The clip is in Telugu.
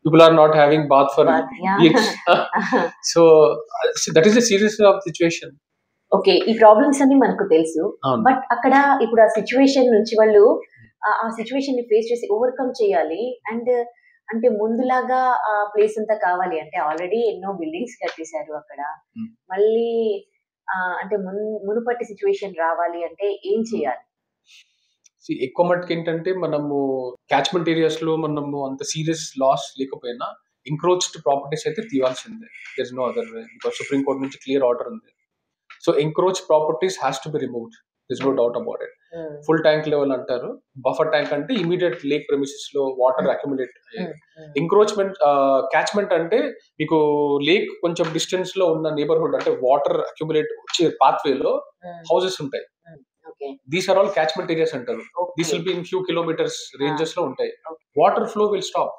people are not having bath for Yeah. weeks. So that is the seriousness of the situation. Okay. ఈ ప్రాబ్లమ్స్ అన్ని మనకు తెలుసు. అవును. బట్ అక్కడ ఇప్పుడు ఆ సిట్యుయేషన్ నుంచి వాళ్ళు ఆ సిట్యుయేషన్‌ని ఫేస్ చేసి ఓవర్‌కమ్ చేయాలి. అండ్ అంటే ముందులాగా ఆ ప్లేస్ అంతా కావాలి అంటే ఆల్రెడీ ఎన్నో బిల్డింగ్స్ కట్టేసారు అక్కడ. హ్మ్. మళ్ళీ అంటే మునుపటి సిట్యుయేషన్ రావాలి అంటే ఏం చేయాలి? ఎక్కువ మట్టుకు ఏంటంటే మనము క్యాచ్మెంట్ ఏరియాస్ లో మనము అంత సీరియస్ లాస్ లేకపోయినా ఎంక్రోచ్డ్ ప్రాపర్టీస్ అయితే తీయాల్సిందే. There is no other way because supreme court నుంచి క్లియర్ ఆర్డర్ ఉంది. So encroach properties has to be removed. This no doubt about it. Full tank level అంటారు. బఫర్ ట్యాంక్ అంటే ఇమీడియట్ లేక్ ప్రెమిసెస్ లో వాటర్ అక్యుములేట్ అయ్యేది. ఎంక్రోచ్మెంట్ క్యాచ్మెంట్ అంటే మీకు లేక్ కొంచెం డిస్టెన్స్ లో ఉన్న నేబర్హుడ్ అంటే వాటర్ అక్యుములేట్ వచ్చే పాత్వే లో హౌసెస్ ఉంటాయి. These are all catchment areas అంటారు. This will be in few kilometres ranges లో ఉంటాయి. Water flow will stop.